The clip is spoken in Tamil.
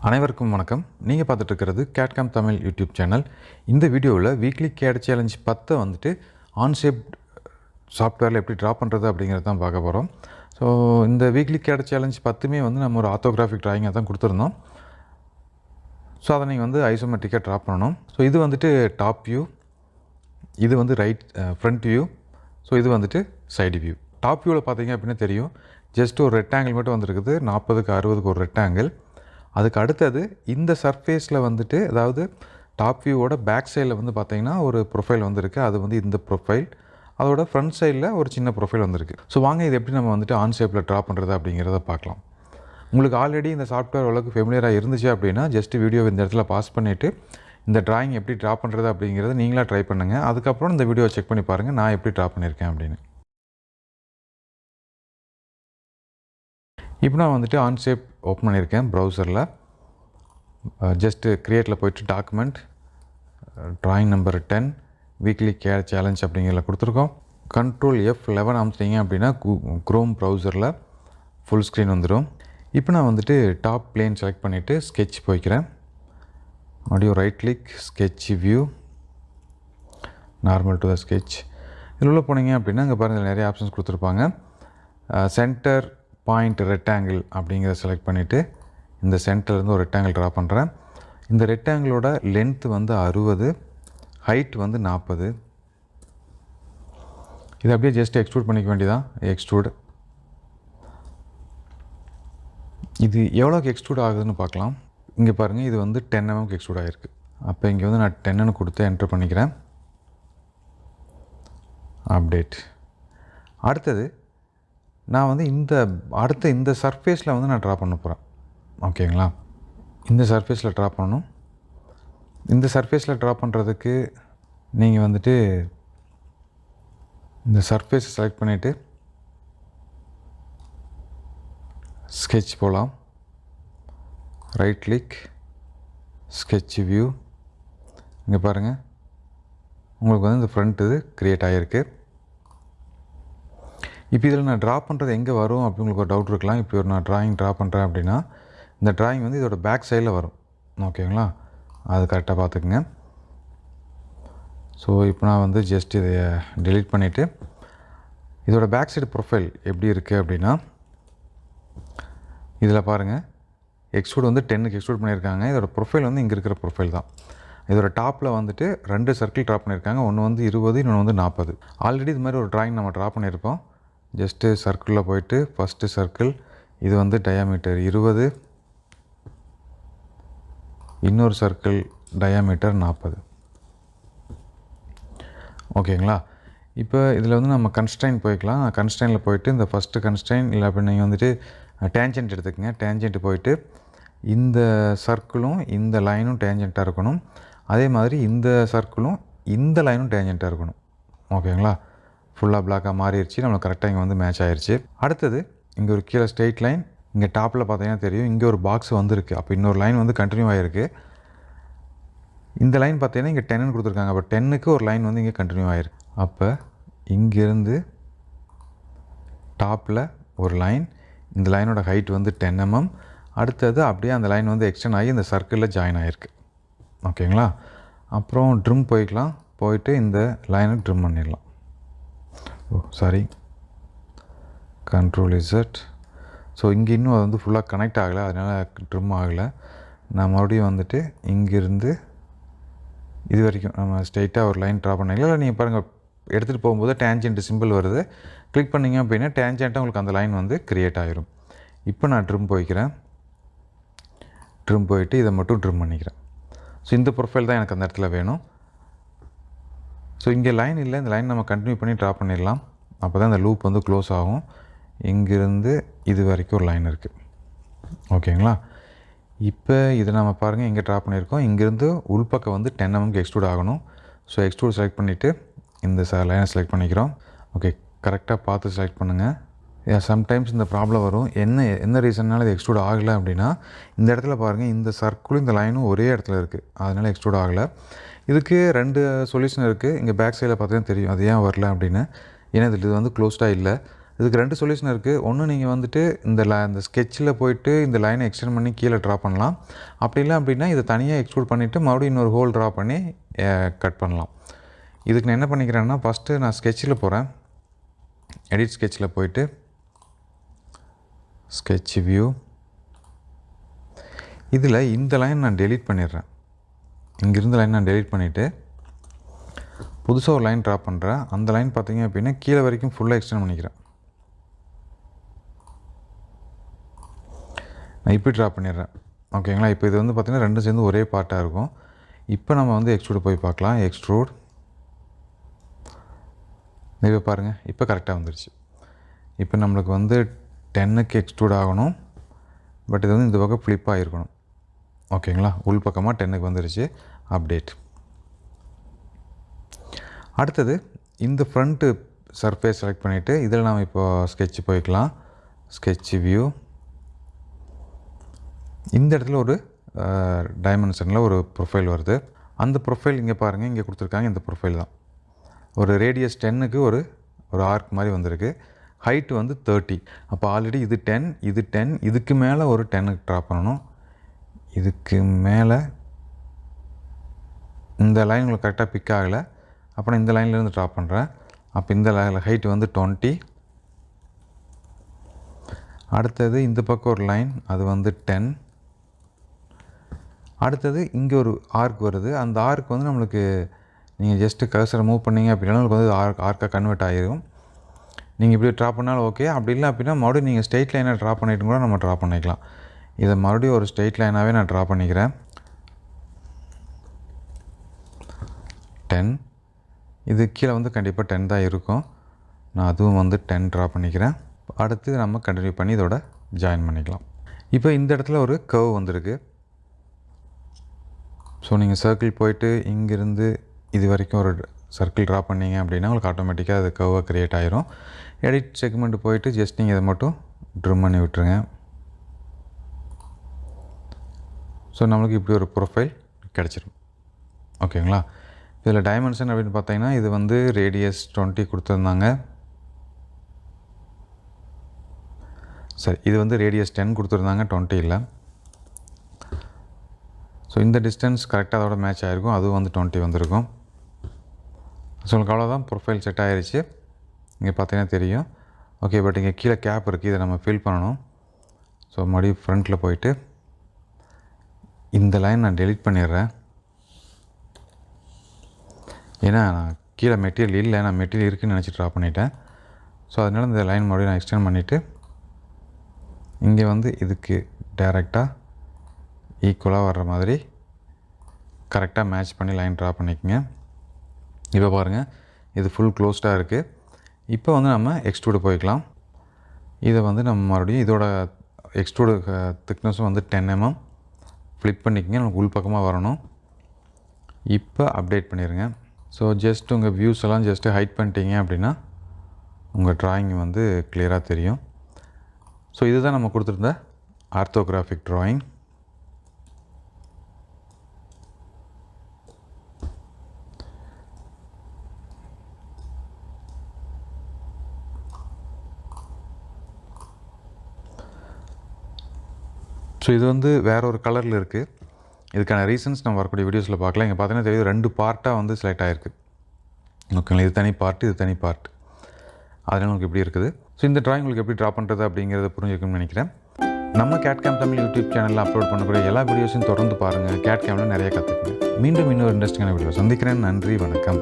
அனைவருக்கும் வணக்கம். நீங்கள் பார்த்துட்டு இருக்கிறது கேட்காம் தமிழ் யூடியூப் சேனல். இந்த வீடியோவில் வீக்லி கேட் சேலஞ்ச் 10 வந்துட்டு ஆன்ஷேப் சாஃப்ட்வேரில் எப்படி ட்ரா பண்ணுறது அப்படிங்கிறது தான் பார்க்க போகிறோம். ஸோ இந்த வீக்லி கேட் சேலஞ்ச் 10மே வந்து நம்ம ஒரு ஆர்த்தோகிராஃபிக் ட்ராயிங்காக தான் கொடுத்துருந்தோம். ஸோ அதை நீங்கள் வந்து ஐசோமெட்ரிக்காக ட்ரா பண்ணணும். ஸோ இது வந்துட்டு டாப் வியூ, இது வந்து ஃப்ரண்ட் வியூ, ஸோ இது வந்துட்டு சைடு வியூ. டாப் வியூவில் பார்த்தீங்க அப்படின்னா தெரியும், ஜஸ்ட் ஒரு ரெக்டாங்கிள் மட்டும் வந்துருக்குது, 40க்கு 60க்கு ஒரு ரெக்டாங்கிள். அதுக்கு அடுத்தது இந்த சர்ஃபேஸில் வந்துட்டு, அதாவது டாப் வியூவோட பேக் சைடில் வந்து பார்த்திங்கன்னா ஒரு ப்ரொஃபைல் வந்துருக்கு. அது வந்து இந்த ப்ரொஃபைல், அதோட ஃப்ரண்ட் சைடில் ஒரு சின்ன ப்ரொஃபைல் வந்துருக்கு. ஸோ வாங்க இது எப்படி நம்ம வந்துட்டு ஆன் ஷேப்பில் ட்ரா பண்ணுறது அப்படிங்கிறத பார்க்கலாம். உங்களுக்கு ஆல்ரெடி இந்த சாஃப்ட்வேர் ஓரளவுக்கு ஃபெமிலியராக இருந்துச்சு அப்படின்னா ஜஸ்ட்டு வீடியோ இந்த இடத்துல பாஸ் பண்ணிவிட்டு இந்த ட்ராயிங் எப்படி ட்ரா பண்ணுறது அப்படிங்கிறத நீங்களாக ட்ரை பண்ணுங்கள். அதுக்கப்புறம் இந்த வீடியோவை செக் பண்ணி பாருங்கள் நான் எப்படி ட்ரா பண்ணியிருக்கேன் அப்படின்னு. இப்போ நான் வந்துட்டு ஆன்ஷேப் ஓப்பன் பண்ணியிருக்கேன் ப்ரௌசரில். ஜஸ்ட்டு க்ரியேட்டில் போய்ட்டு document, drawing number 10 weekly CAD challenge அப்படிங்கிறத கொடுத்துருக்கோம். Ctrl F11 அமுத்திங்க அப்படின்னா க்ரோம் ப்ரௌசரில் ஃபுல் ஸ்க்ரீன் வந்துடும். இப்போ நான் வந்துட்டு டாப் பிளேன் செலக்ட் பண்ணிவிட்டு ஸ்கெட்ச் போய்க்கிறேன். மறுபடியும் right click, sketch view, normal to the sketch. இதில் உள்ள போனீங்க அப்படின்னா இங்கே பாருங்கள் நிறைய ஆப்ஷன்ஸ் கொடுத்துருப்பாங்க. சென்டர் பாயிண்ட் ரெக்டாங்கிள் அப்படிங்கிறத செலக்ட் பண்ணிவிட்டு இந்த சென்டர்லேருந்து ஒரு ரெக்டாங்கிள் ட்ரா பண்ணுறேன். இந்த ரெக்டாங்கிளோட லென்த்து வந்து 60, ஹைட் வந்து 40. இதை அப்படியே ஜஸ்ட் எக்ஸ்ட்ரூட் பண்ணிக்க வேண்டியதான். எக்ஸ்ட்ரூட், இது எவ்வளோக்கு எக்ஸ்ட்ரூட் ஆகுதுன்னு பார்க்கலாம். இங்கே பாருங்கள், இது வந்து 10 mm எக்ஸ்ட்ரூட் ஆகிருக்கு. அப்போ இங்கே வந்து நான் 10ன்னு கொடுத்து என்ட்ரு பண்ணிக்கிறேன். அப்டேட். அடுத்தது நான் வந்து இந்த சர்ஃபேஸில் வந்து நான் ட்ரா பண்ண போகிறேன். ஓகேங்களா, இந்த சர்ஃபேஸில் ட்ரா பண்ணணும். இந்த சர்ஃபேஸில் ட்ரா பண்ணுறதுக்கு நீங்கள் வந்துட்டு இந்த சர்ஃபேஸை செலக்ட் பண்ணிவிட்டு ஸ்கெட்ச் போகலாம். Right click, sketch view. இங்கே பாருங்கள், உங்களுக்கு வந்து இந்த ஃப்ரண்ட் இது க்ரியேட் ஆகிருக்கு. இப்போ இதில் நான் ட்ரா பண்ணுறது எங்கே வரும் அப்படி உங்களுக்கு ஒரு டவுட் இருக்கலாம். இப்போ நான் ட்ராயிங் ட்ரா பண்ணுறேன் அப்படின்னா இந்த ட்ராயிங் வந்து இதோட பேக் சைடில் வரும். ஓகேங்களா, அது கரெக்டாக பார்த்துக்குங்க. ஸோ இப்போ நான் வந்து ஜஸ்ட் இதை டெலீட் பண்ணிவிட்டு இதோட பேக் சைடு ப்ரொஃபைல் எப்படி இருக்குது அப்படின்னா, இதில் பாருங்கள், எக்ஸ்ட்ரூட் வந்து 10க்கு எக்ஸ்ட்ரூட் பண்ணியிருக்காங்க. இதோட ப்ரொஃபைல் வந்து இங்கே இருக்கிற ப்ரொஃபைல் தான். இதோட டாப்பில் வந்துட்டு 2 சர்க்கிள் ட்ரா பண்ணியிருக்காங்க. ஒன்று வந்து 20, இன்னொன்று வந்து 40. ஆல்ரெடி இது மாதிரி ஒரு ட்ராயிங் நம்ம ட்ரா பண்ணியிருக்கோம். ஜஸ்ட்டு சர்க்கிளில் போய்ட்டு ஃபஸ்ட்டு சர்க்கிள், இது வந்து டயாமீட்டர் 20, இன்னொரு சர்க்கிள் டயாமீட்டர் 40. ஓகேங்களா, இப்போ இதில் வந்து நம்ம கன்ஸ்ட்ரைன் போய்க்கலாம். கன்ஸ்ட்ரைனில் போய்ட்டு இந்த ஃபஸ்ட்டு கன்ஸ்ட்ரைன் இல்லை அப்படி நீங்கள் வந்துட்டு டேஞ்சென்ட் எடுத்துக்கங்க. டேஞ்சென்ட் போய்ட்டு இந்த சர்க்கிளும் இந்த லைனும் டேஞ்சென்ட்டாக இருக்கணும். அதே மாதிரி இந்த சர்க்கிளும் இந்த லைனும் டேஞ்சென்ட்டாக இருக்கணும். ஓகேங்களா, ஃபுல்லாக பிளாக்காக மாறிடுச்சு. நம்மளுக்கு கரெக்டாக இங்கே வந்து மேட்ச் ஆயிடுச்சு. அடுத்தது இங்கே ஒரு கீழே ஸ்ட்ரெயிட் லைன், இங்கே டாப்பில் பார்த்தீங்கன்னா தெரியும், இங்கே ஒரு பாக்ஸ் வந்துருக்கு. அப்போ இன்னொரு லைன் வந்து கண்டினியூ ஆகிருக்கு. இந்த லைன் பார்த்தீங்கன்னா இங்கே 10ன்னு கொடுத்துருக்காங்க. அப்போ 10க்கு ஒரு லைன் வந்து இங்கே கண்டினியூ ஆகிருக்கு. அப்போ இங்கேருந்து டாப்பில் ஒரு லைன், இந்த லைனோட ஹைட் வந்து 10 mm. அடுத்தது அப்படியே அந்த லைன் வந்து எக்ஸ்டெண்ட் ஆகி இந்த சர்க்கிளில் ஜாயின் ஆகிருக்கு. ஓகேங்களா, அப்புறம் ட்ரிம் போய்க்கலாம். போயிட்டு இந்த லைனை ட்ரிம் பண்ணிடலாம். Ctrl Z. ஸோ இங்கே இன்னும் அது வந்து ஃபுல்லாக கனெக்ட் ஆகலை, அதனால் ட்ரிம் ஆகலை. நான் மறுபடியும் வந்துட்டு இங்கேருந்து இது வரைக்கும் நம்ம ஸ்ட்ரெயிட்டாக ஒரு லைன் ட்ரா பண்ணிடலாம். இல்லை நீங்கள் பாருங்கள், எடுத்துகிட்டு போகும்போது டேஞ்சென்ட் சிம்பிள் வருது. கிளிக் பண்ணிங்க அப்படின்னா டேஞ்சென்ட்டாக உங்களுக்கு அந்த லைன் வந்து க்ரியேட் ஆகிரும். இப்போ நான் ட்ரிம் போய்க்கிறேன். ட்ரிம் போயிட்டு இதை மட்டும் ட்ரிம் பண்ணிக்கிறேன். ஸோ இந்த ப்ரொஃபைல் தான் எனக்கு அந்த இடத்துல வேணும். ஸோ இங்கே லைன் இல்லை, இந்த லைன் நம்ம கண்டினியூ பண்ணி ட்ரா பண்ணிடலாம். அப்போ தான் இந்த லூப் வந்து க்ளோஸ் ஆகும். இங்கேருந்து இது வரைக்கும் ஒரு லைன் இருக்குது. ஓகேங்களா, இப்போ இதை நம்ம பாருங்கள் இங்கே ட்ரா பண்ணியிருக்கோம். இங்கேருந்து உள்பக்கம் வந்து 10 mm எக்ஸ்ட்ரூட் ஆகணும். ஸோ எக்ஸ்ட்ரூட் செலக்ட் பண்ணிவிட்டு இந்த லைனை செலக்ட் பண்ணிக்கிறோம். ஓகே, கரெக்டாக பார்த்து செலக்ட் பண்ணுங்கள். சம்டைம்ஸ் இந்த ப்ராப்ளம் வரும். என்ன ரீசன்னால இது எக்ஸ்ட்ரூட் ஆகலை அப்படின்னா, இந்த இடத்துல பாருங்கள், இந்த சர்க்கிளும் இந்த லைனும் ஒரே இடத்துல இருக்குது, அதனால் எக்ஸ்ட்ரூட் ஆகலை. இதுக்கு 2 சொல்யூஷன் இருக்குது. இங்கே பேக் சைடில் பார்த்தீங்கன்னா தெரியும் அது ஏன் வரல அப்படின்னு. ஏன்னா இது வந்து க்ளோஸ்டாக இல்லை. இதுக்கு 2 சொல்யூஷன் இருக்குது. ஒன்று நீங்கள் வந்துட்டு இந்த ஸ்கெட்சில் போயிட்டு இந்த லைனை எக்ஸ்டெண்ட் பண்ணி கீழே ட்ரா பண்ணலாம். அப்படி இல்லை அப்படின்னா இதை தனியாக எக்ஸ்ட்ரூட் பண்ணிவிட்டு மறுபடியும் இன்னொரு ஹோல் ட்ரா பண்ணி கட் பண்ணலாம். இதுக்கு நான் என்ன பண்ணிக்கிறேன்னா ஃபஸ்ட்டு நான் ஸ்கெட்சில் போகிறேன். எடிட் ஸ்கெட்சில் போயிட்டு ஸ்கெட்ச் வியூ, இதில் இந்த லைன் நான் டெலீட் பண்ணிடுறேன். இங்கிருந்த லைன் நான் டெலீட் பண்ணிவிட்டு புதுசாக ஒரு லைன் ட்ரா பண்ணுறேன். அந்த லைன் பார்த்திங்க அப்படின்னா கீழே வரைக்கும் ஃபுல்லாக எக்ஸ்டெண்ட் பண்ணிக்கிறேன். நான் இப்படி ட்ரா பண்ணிடுறேன். ஓகேங்களா? இப்போ இது வந்து பார்த்திங்கன்னா 2 சேர்ந்து ஒரே பார்ட்டாக இருக்கும். இப்போ நம்ம வந்து எக்ஸ்ட்ரூட் போய் பார்க்கலாம். எக்ஸ்ட்ரூட், இப்போ பாருங்கள், இப்போ கரெக்டாக வந்துடுச்சு. இப்போ நம்மளுக்கு வந்து 10க்கு எக்ஸ்ட்ரூட் ஆகணும். பட் இது வந்து இந்த பக்கம் ஃப்ளிப் ஆகிருக்கணும். ஓகேங்களா? உள் பக்கமாக 10க்கு வந்துடுச்சு. அப்டேட். அடுத்தது இந்த ஃப்ரண்ட்டு சர்ஃபேஸ் செலக்ட் பண்ணிவிட்டு இதில் நாம் இப்போ ஸ்கெட்ச் போய்க்கலாம். ஸ்கெட்ச் வியூ, இந்த இடத்துல ஒரு டைமென்ஷனில் ஒரு ப்ரொஃபைல் வருது. அந்த ப்ரொஃபைல் இங்கே பாருங்கள், இங்கே கொடுத்துருக்காங்க. இந்த ப்ரொஃபைல் தான் ஒரு ரேடியஸ் 10க்கு ஒரு ஆர்க் மாதிரி வந்திருக்கு. ஹைட்டு வந்து 30. அப்போ ஆல்ரெடி இது 10, இது 10, இதுக்கு மேலே ஒரு 10க்கு ட்ரா பண்ணணும். இதுக்கு மேலே இந்த லைன் உங்களுக்கு கரெக்டாக பிக் ஆகலை. அப்போ நான் இந்த லைன்லேருந்து ட்ரா பண்ணுறேன். அப்போ இந்த ஹைட்டு வந்து 20. அடுத்தது இந்த பக்கம் ஒரு லைன், அது வந்து 10. அடுத்தது இங்கே ஒரு ஆர்க் வருது. அந்த ஆர்க் வந்து நம்மளுக்கு நீங்கள் ஜஸ்ட்டு கர்சரை மூவ் பண்ணிங்க அப்படின்னா உங்களுக்கு வந்து ஆர்க்காக கன்வெர்ட் ஆகிரும். நீங்கள் இப்படி ட்ரா பண்ணாலும் ஓகே. அப்படி இல்லை அப்படின்னா மறுபடியும் நீங்கள் ஸ்ட்ரெயிட் லைனை ட்ரா பண்ணிட்டு கூட நம்ம ட்ரா பண்ணிக்கலாம். இதை மறுபடியும் ஒரு ஸ்ட்ரெயிட் லைனாகவே நான் ட்ரா பண்ணிக்கிறேன். 10. இது கீழே வந்து கண்டிப்பாக 10 தான் இருக்கும். நான் அதுவும் வந்து 10 ட்ரா பண்ணிக்கிறேன். அடுத்து நம்ம கண்டினியூ பண்ணி இதோட ஜாயின் பண்ணிக்கலாம். இப்போ இந்த இடத்துல ஒரு கர்வ் வந்திருக்கு. ஸோ நீங்கள் சர்க்கிள் போயிட்டு இங்கேருந்து இது வரைக்கும் ஒரு சர்க்கிள் ட்ரா பண்ணிங்க அப்படின்னா உங்களுக்கு ஆட்டோமேட்டிக்காக அது கர்வாக க்ரியேட் ஆகிரும். எடிட் செக்மெண்ட் போயிட்டு ஜஸ்ட் நீங்கள் இதை மட்டும் ட்ரிம் பண்ணி விட்டுருங்க. ஸோ நம்மளுக்கு இப்படி ஒரு ப்ரொஃபைல் கிடச்சிரும். ஓகேங்களா? இதில் டைமென்ஷன் அப்படின்னு பார்த்தீங்கன்னா இது வந்து ரேடியஸ் 20 கொடுத்துருந்தாங்க. சரி, இது வந்து ரேடியஸ் 10 கொடுத்துருந்தாங்க, 20 இல்லை. ஸோ இந்த டிஸ்டன்ஸ் கரெக்டாக அதோட மேட்ச் ஆகிருக்கும். அதுவும் வந்து 20 வந்திருக்கும். ஸோ உங்களுக்கு அவ்வளோதான், ப்ரொஃபைல் செட் ஆகிருச்சு. இங்கே பார்த்தீங்கன்னா தெரியும். ஓகே, பட் இங்கே கீழே கேப் இருக்குது, இதை நம்ம ஃபில் பண்ணணும். ஸோ மறுபடியும் ஃப்ரண்ட்டில் போயிட்டு இந்த லைன் நான் டெலிட் பண்ணிடுறேன். ஏன்னா நான் கீழே மெட்டீரியல் இல்லை, நான் மெட்டீரியல் இருக்குதுன்னு நினச்சி ட்ரா பண்ணிட்டேன். ஸோ அதனால் இந்த லைன் மறுபடியும் நான் எக்ஸ்டெண்ட் பண்ணிவிட்டு இங்கே வந்து இதுக்கு டைரெக்டாக ஈக்குவலாக வர்ற மாதிரி கரெக்டாக மேட்ச் பண்ணி லைன் ட்ரா பண்ணிக்கோங்க. இப்போ பாருங்கள், இது ஃபுல் க்ளோஸ்டாக இருக்குது. இப்போ வந்து நம்ம எக்ஸ்ட்ரூடு போய்க்கலாம். இதை வந்து நம்ம மறுபடியும் இதோட எக்ஸ்ட்ரூடு திக்னஸும் வந்து 10 mm ஃப்ளிப் பண்ணிக்கோங்க. நமக்கு உள் பக்கமாக வரணும். இப்போ அப்டேட் பண்ணிடுங்க. ஸோ ஜஸ்ட் உங்கள் வியூஸ் எல்லாம் ஜஸ்ட்டு ஹைட் பண்ணிட்டீங்க அப்படின்னா உங்கள் ட்ராயிங் வந்து கிளியராக தெரியும். ஸோ இதுதான் நம்ம கொடுத்துருந்த ஆர்த்தோகிராஃபிக் ட்ராயிங். ஸோ இது வந்து வேறு ஒரு கலரில் இருக்குது. இதுக்கான ரீசன்ஸ் நம்ம வரக்கூடிய வீடியோஸில் பார்க்கலாம். இங்கே பார்த்தீங்கன்னா தெரியுது 2 பார்ட்டாக வந்து செலக்ட் ஆகிருக்கு. ஓகேங்களா? இது தனி பார்ட்டு, இது தனி பார்ட். அதனால் உங்களுக்கு எப்படி இருக்குது. ஸோ இந்த ட்ராயிங் உங்களுக்கு எப்படி ட்ரா பண்ணுறது அப்படிங்கிறத புரிஞ்சுக்கணும்னு நினைக்கிறேன். நம்ம கேட்கேம் தமிழ் யூடியூப் சேனலில் அப்லோட் பண்ணக்கூடிய எல்லா வீடியோஸையும் தொடர்ந்து பாருங்கள். கேட்கேமில் நிறைய கற்றுக்குங்க. மீண்டும் இன்னொரு இன்ட்ரெஸ்டிங்கான வீடியோ சந்திக்கிறேன். நன்றி, வணக்கம்.